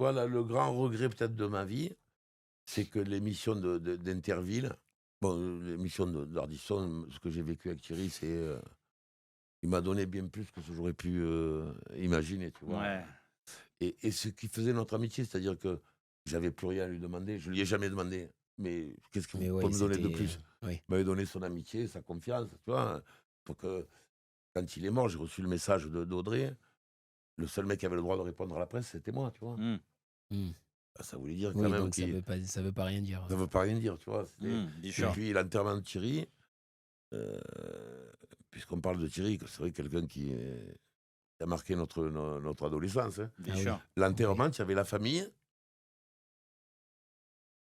Voilà, le grand regret peut-être de ma vie, c'est que l'émission d'Interville, bon, l'émission d'Ardisson, ce que j'ai vécu avec Thierry, c'est, il m'a donné bien plus que ce que j'aurais pu, imaginer, tu vois? Ouais. Et ce qui faisait notre amitié, c'est-à-dire que j'avais plus rien à lui demander, je lui ai jamais demandé, mais qu'est-ce que vous Mais pouvez ouais, me donner de c'était, plus? oui. Il m'avait donné son amitié, sa confiance, tu vois? Pour que quand il est mort, j'ai reçu le message d'Audrey, le seul mec qui avait le droit de répondre à la presse, c'était moi, tu vois? Mmh. Mmh. Bah, ça voulait dire quand Oui, même donc qu'il ça veut pas rien dire, ça veut pas rien dire, tu vois? C'était Bien et sûr. puis l'enterrement de Thierry, heu, puisqu'on parle de Thierry, que c'est vrai quelqu'un qui a marqué notre adolescence, hein. Bien Ah oui, sûr. L'enterrement, il y avait la famille,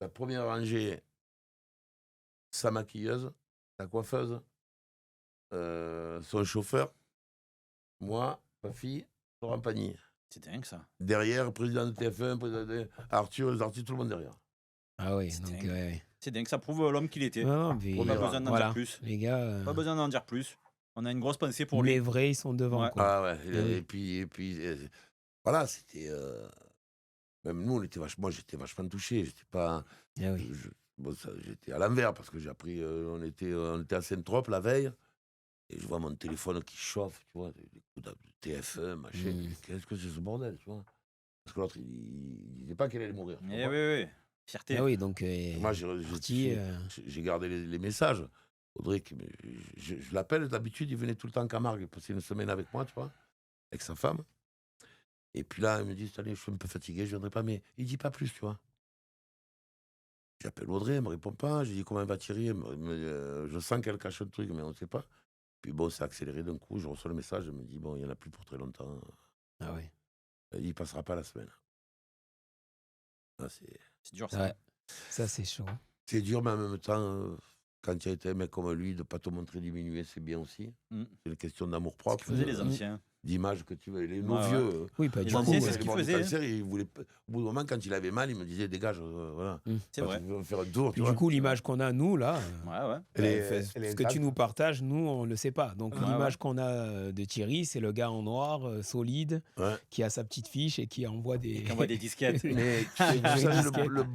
la première rangée, sa maquilleuse, sa coiffeuse, son chauffeur, moi, ma fille, Laurent Pagny. C'est dingue ça. Derrière, président de TF1, président de Arthur, les artistes, tout le monde derrière. ah oui, C'est donc dingue. ouais. C'est dingue, ça prouve l'homme qu'il était. Non, non, puis, Pas Pas Premier besoin d'en voilà, dire plus. les gars, Pas besoin d'en dire plus. On a une grosse pensée pour lui. les vrais, ils sont devant, Ouais. quoi. Ah ouais, Ah oui. et puis, voilà, c'était, même nous, moi, j'étais vachement touché. J'étais pas, Ah oui. bon, j'étais à l'envers parce que j'ai appris, on était à Saint-Trope la veille et je vois mon téléphone qui chauffe, tu vois, des coups de TF1, machin. Mmh. Qu'est-ce que c'est ce bordel, tu vois? Parce que l'autre, il disait pas qu'elle allait mourir. Tu Eh comprends? oui, oui. Fierté. Ah oui, donc Moi, j'ai parti, j'ai gardé les messages. Audrey, mais je l'appelle d'habitude, il venait tout le temps en Camargue, il passait une semaine avec moi, tu vois, avec sa femme. Et puis là, il me dit: «Cette année, je suis un peu fatigué, je viendrai pas», mais il dit pas plus, tu vois? J'appelle Audrey, elle me répond pas. J'ai dit: «Comment va Thierry?» Je sens qu'elle cache un truc, mais on ne sait pas. Puis bon, c'est accéléré d'un coup, je reçois le message, elle me dit: «Bon, il y en a plus pour très longtemps, ah oui. il passera pas la semaine». Ah, C'est dur ça. Ouais, ça c'est chaud. c'est dur, mais en même temps, quand tu as été un mec comme lui, de pas te montrer diminué, c'est bien aussi. Mm. C'est une question d'amour Ce propre, qu'ils faisaient les anciens. d'image que tu veux. Nos Ouais, ouais. vieux, Oui, pas Les du anciens, coup. c'est ce il est qu'ils mort du faisaient, hein. cancer, il voulait au bout d'un moment, quand il avait mal, il me disait: «Dégage, voilà. C'est Enfin, vrai. tu veux faire un tour», tu Puis vois? du coup, l'image qu'on a, nous, là, Ouais, ouais. Elle est- elle est ce que tu intacte. nous partages, nous, on ne le sait pas. Donc, Ouais, l'image qu'on a de Thierry, c'est le gars en noir, solide, Ouais. qui a sa petite fiche et qui envoie Et des. qui envoie des disquettes. Mais tu sais, vous Des savez, disquettes. le